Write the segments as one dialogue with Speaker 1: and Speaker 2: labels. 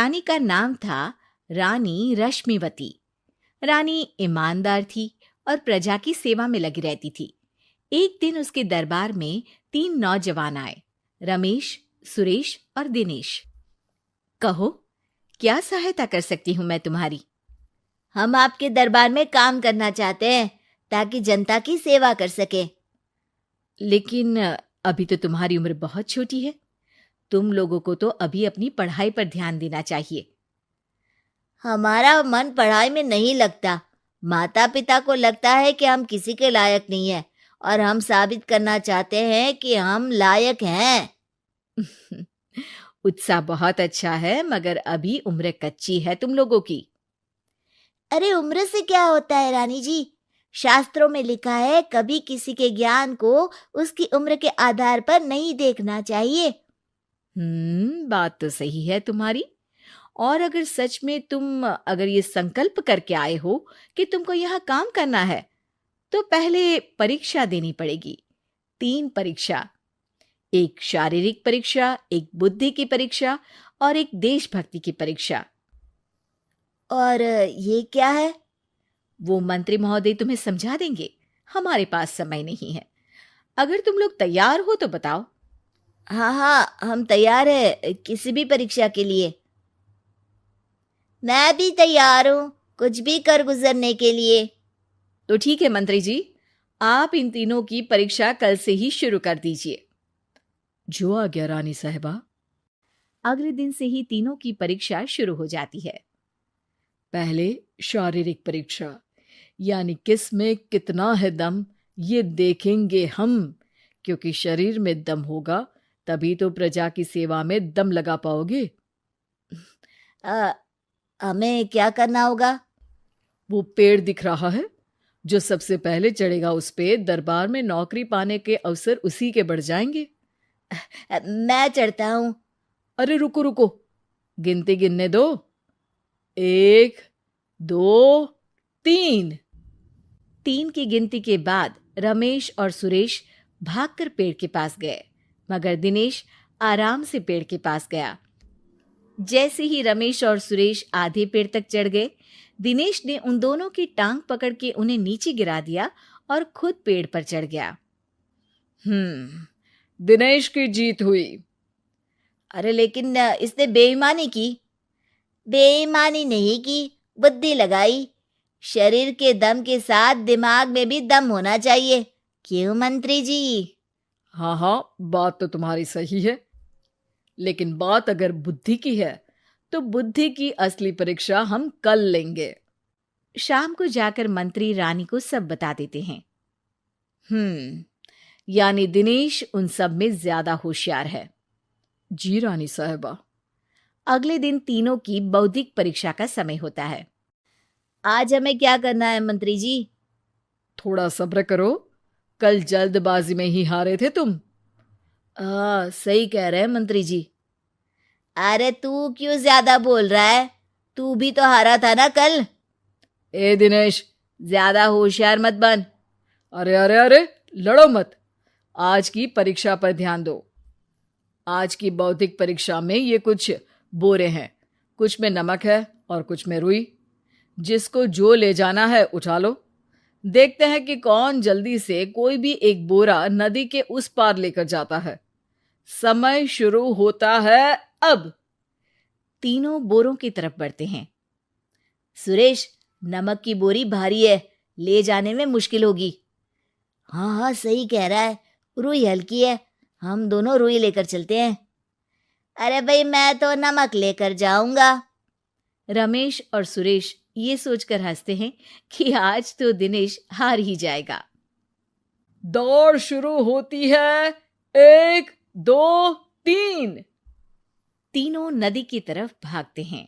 Speaker 1: रानी का नाम था रानी रश्मिवती। रानी ईमानदार थी और प्रजा की सेवा में लगी रहती थी। एक दिन उसके दरबार में 3 नौजवान आए, रमेश, सुरेश और दिनेश। कहो, क्या सहायता कर सकती हूँ मैं तुम्हारी?
Speaker 2: हम आपके दरबार में काम करना चाहते हैं ताकि जनता की सेवा कर सके।
Speaker 1: लेकिन अभी तो तुम्हारी उम्र बहुत छोटी है। तुम लोगों को तो अभी अपनी पढ़ाई पर ध्यान देना चाहिए।
Speaker 2: हमारा मन पढ़ाई में नहीं लगता। माता पिता को लगता है कि हम किसी के लायक नहीं है और हम साबित करना चाहते हैं कि हम लायक हैं।
Speaker 1: उत्साह बहुत अच्छा है, मगर अभी उम्र कच्ची है तुम लोगों की।
Speaker 2: अरे उम्र से क्या होता है रानी जी? शास्त्रों में लिखा है कभी किसी के ज्ञान को उसकी उम्र के आधार पर नहीं देखना चाहिए।
Speaker 1: बात तो सही है तुम्हारी। और अगर सच में तुम अगर ये संकल्प करके आए हो कि तुमको यहाँ काम करना है, तो पहले परीक्षा देनी पड़ेगी। 3 परीक्षा, एक शारीरिक परीक्षा, एक बुद्धि की परीक्षा और एक देशभक्ति की परीक्षा।
Speaker 2: और ये क्या है?
Speaker 1: वो मंत्री महोदय तुम्हें समझा देंगे। हमारे पास समय नहीं है। अगर तुम लोग तैयार हो तो बताओ।
Speaker 2: हाँ हाँ, हम तैयार है किसी भी परीक्षा के लिए। मैं भी तैयार हूँ कुछ भी कर गुजरने के लिए।
Speaker 1: तो ठीक है मंत्री जी, आप इन तीनों की परीक्षा कल से ही शुरू कर दीजिए। जो आ गया रानी साहिबा। अगले दिन से ही तीनों की परीक्षा शुरू हो जाती है। पहले शारीरिक परीक्षा, यानी किस में कितना है दम, ये देखेंगे हम। क्योंकि शरीर में दम होगा तभी तो प्रजा की सेवा में दम लगा पाओगे।
Speaker 2: हमें क्या करना होगा?
Speaker 1: वो पेड़ दिख रहा है, जो सबसे पहले चढ़ेगा उस पे दरबार में नौकरी पाने के अवसर उसी के बढ़ जाएंगे।
Speaker 2: मैं चढ़ता हूँ।
Speaker 1: अरे रुको रुको, गिनती गिनने दो। 1, 2, 3। 3 की गिनती के बाद रमेश और सुरेश भागकर पेड़ के पास गए, मगर दिनेश आराम से पेड़ के पास गया। जैसे ही रमेश और सुरेश आधे पेड़ तक चढ़ गए, दिनेश ने उन दोनों की टांग पकड़ के उन्हें नीचे गिरा दिया और खुद पेड़ पर चढ़ गया। दिनेश की जीत हुई।
Speaker 2: अरे लेकिन इसने बेईमानी की। बेईमानी नहीं की, बुद्धि लगाई। शरीर के दम के साथ दिमाग में भी दम होना चाहिए। क्यों मंत्री जी?
Speaker 1: हाँ हाँ, बात तो तुम्हारी सही है, लेकिन बात अगर बुद्धि की है तो बुद्धि की असली परीक्षा हम कल लेंगे। शाम को जाकर मंत्री रानी को सब बता देते हैं। यानी दिनेश उन सब में ज्यादा होशियार है। जी रानी साहिबा। अगले दिन तीनों की बौद्धिक परीक्षा का समय होता है।
Speaker 2: आज हमें क्या करना है मंत्री जी?
Speaker 1: थोड़ा सब्र करो, कल जल्दबाजी में ही हारे थे तुम।
Speaker 2: सही कह रहे हैं मंत्री जी। अरे तू क्यों ज्यादा बोल रहा है? तू भी तो हारा था ना कल।
Speaker 1: ए दिनेश,
Speaker 2: ज्यादा होशियार मत बन।
Speaker 1: अरे अरे अरे, लड़ो मत। आज की परीक्षा पर ध्यान दो। आज की बौद्धिक परीक्षा में ये कुछ बोरे हैं, कुछ में नमक है और कुछ में रुई। जिसको जो ले जाना है उठा लो। देखते हैं कि कौन जल्दी से कोई भी एक बोरा नदी के उस पार लेकर जाता है। समय शुरू होता है अब। तीनों बोरों की तरफ बढ़ते हैं।
Speaker 2: सुरेश, नमक की बोरी भारी है, ले जाने में मुश्किल होगी। हाँ हाँ, सही कह रहा है, रुई हल्की है, हम दोनों रुई लेकर चलते हैं। अरे भाई, मैं तो नमक लेकर जाऊंगा।
Speaker 1: रमेश और सुरेश ये सोचकर हंसते हैं कि आज तो दिनेश हार ही जाएगा। दौड़ शुरू होती है। 1, 2, 3। तीनों नदी की तरफ भागते हैं।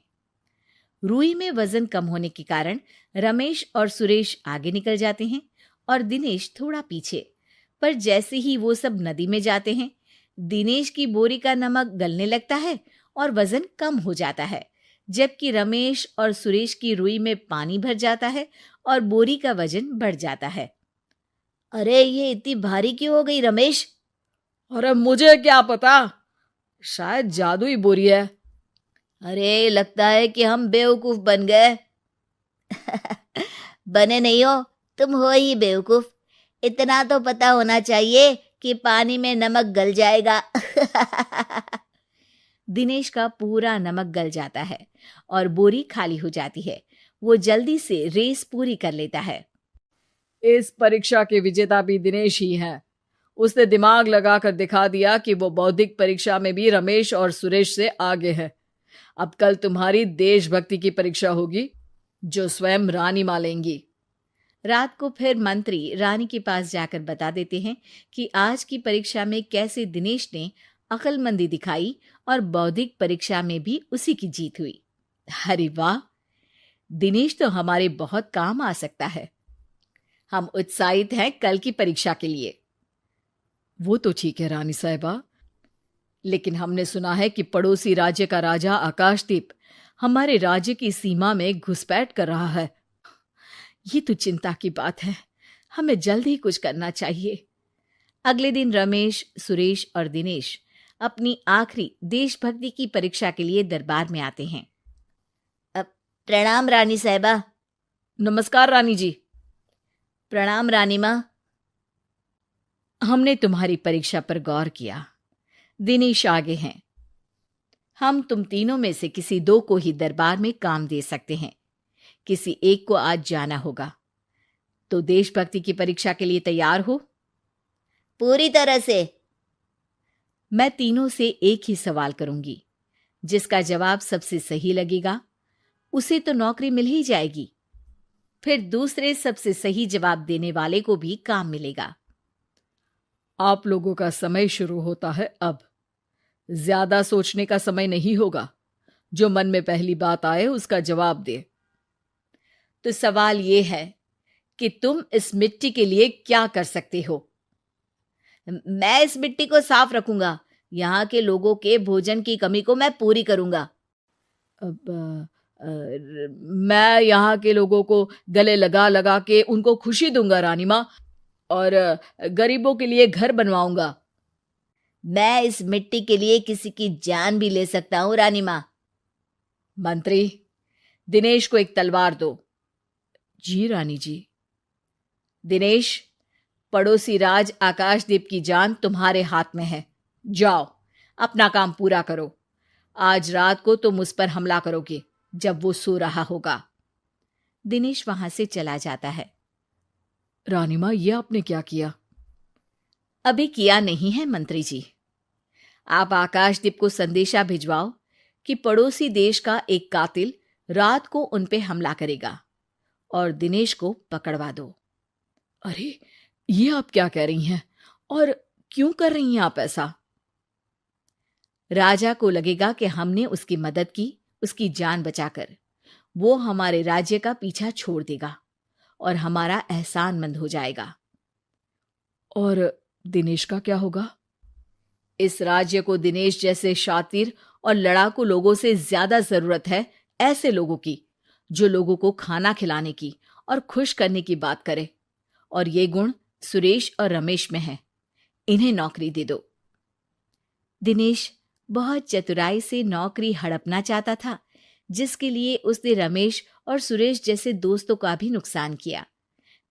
Speaker 1: रुई में वजन कम होने के कारण रमेश और सुरेश आगे निकल जाते हैं और दिनेश थोड़ा पीछे। पर जैसे ही वो सब नदी में जाते हैं, दिनेश की बोरी का नमक गलने लगता है और वजन कम हो जाता है, जबकि रमेश और सुरेश की रुई में पानी भर जाता है और बोरी का वजन बढ़ जाता है।
Speaker 2: अरे ये इतनी भारी क्यों हो गई रमेश?
Speaker 1: अरे मुझे क्या पता, शायद जादुई बोरी है।
Speaker 2: अरे लगता है कि हम बेवकूफ बन गए। बने नहीं हो, तुम हो ही बेवकूफ। इतना तो पता होना चाहिए कि पानी में नमक गल जाएगा।
Speaker 1: दिनेश का पूरा नमक गल जाता है और बोरी खाली हो जाती है। वो जल्दी से रेस पूरी कर लेता है।
Speaker 3: इस परीक्षा के विजेता भी दिनेश ही हैं। उसने दिमाग लगाकर दिखा दिया कि वो बौद्धिक परीक्षा में भी रमेश और सुरेश से आगे है। अब कल तुम्हारी देशभक्ति की परीक्षा होगी, जो स्वयं रानी माँ लेंगी।
Speaker 1: रात को फिर मंत्री रानी के पास जाकर बता देते हैं कि आज की परीक्षा में कैसे दिनेश ने अक्लमंदी दिखाई और बौद्धिक परीक्षा में भी उसी की जीत हुई। अरे वाह, दिनेश तो हमारे बहुत काम आ सकता है। हम उत्साहित हैं कल की परीक्षा के लिए।
Speaker 3: वो तो ठीक है रानी साहिबा, लेकिन हमने सुना है कि पड़ोसी राज्य का राजा आकाशदीप हमारे राज्य की सीमा में घुसपैठ कर रहा है।
Speaker 1: ये तो चिंता की बात है। हमें जल्द ही कुछ करना चाहिए। अगले दिन रमेश, सुरेश और दिनेश अपनी आखिरी देशभक्ति की परीक्षा के लिए दरबार में आते हैं।
Speaker 2: प्रणाम रानी साहिबा।
Speaker 3: नमस्कार रानी जी।
Speaker 2: प्रणाम रानी माँ।
Speaker 1: हमने तुम्हारी परीक्षा पर गौर किया। दिनेश आगे हैं। हम तुम तीनों में से किसी दो को ही दरबार में काम दे सकते हैं। किसी एक को आज जाना होगा। तो देशभक्ति की परीक्षा के लिए तैयार हो?
Speaker 2: पूरी तरह से।
Speaker 1: मैं तीनों से एक ही सवाल करूंगी। जिसका जवाब सबसे सही लगेगा उसे तो नौकरी मिल ही जाएगी। फिर दूसरे सबसे सही जवाब देने वाले को भी काम मिलेगा।
Speaker 3: आप लोगों का समय शुरू होता है अब। ज्यादा सोचने का समय नहीं होगा। जो मन में पहली बात आए उसका जवाब दे।
Speaker 1: तो सवाल ये है कि तुम इस मिट्टी के लिए क्या कर सकते हो?
Speaker 2: मैं इस मिट्टी को साफ रखूंगा। यहाँ के लोगों के भोजन की कमी को मैं पूरी करूंगा।
Speaker 3: मैं यहाँ के लोगों को गले लगा लगा के उनको खुशी दूंगा रानी माँ, और गरीबों के लिए घर बनवाऊंगा।
Speaker 2: मैं इस मिट्टी के लिए किसी की जान भी ले सकता हूँ रानी माँ।
Speaker 1: मंत्री, दिनेश को एक तलवार दो।
Speaker 3: जी रानी जी।
Speaker 1: दिनेश, पड़ोसी राज आकाशदीप की जान तुम्हारे हाथ में है। जाओ, अपना काम पूरा करो। आज रात को तुम उस पर हमला करोगे जब वो सो रहा होगा। दिनेश वहां से चला जाता है।
Speaker 3: रानी माँ, ये आपने क्या किया?
Speaker 1: अभी किया नहीं है मंत्री जी। आप आकाशदीप को संदेशा भिजवाओ कि पड़ोसी देश का एक कातिल रात को उन पे हमला करेगा और दिनेश को पकड़वा दो।
Speaker 3: अरे, ये आप क्या कह रही हैं? और क्यों कर रही हैं आप ऐसा?
Speaker 1: राजा को लगेगा कि हमने उसकी मदद की, उसकी जान बचाकर। वो हमारे राज्य का पीछा छोड़ देगा और हमारा एहसानमंद हो जाएगा।
Speaker 3: और दिनेश का क्या होगा?
Speaker 1: इस राज्य को दिनेश जैसे शातिर और लड़ाकू लोगों से ज्यादा जरूरत है ऐसे लोगों की, जो लोगों को खाना खिलाने की और खुश करने की बात करे। और ये गुण सुरेश और रमेश में है। इन्हें नौकरी दे दो। दिनेश बहुत चतुराई से नौकरी हड़पना चाहता था, जिसके लिए उसने रमेश और सुरेश जैसे दोस्तों का भी नुकसान किया।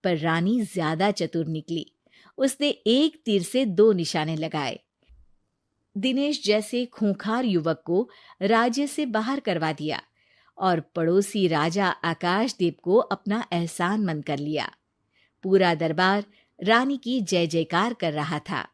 Speaker 1: पर रानी ज्यादा चतुर निकली। उसने एक तीर से दो निशाने लगाए। दिनेश जैसे खूंखार युवक को राज्य से बाहर करवा दिया और पड़ोसी राजा आकाशदीप को अपना एहसानमंद कर लिया। पूरा दरबार रानी की जय जयकार कर रहा था।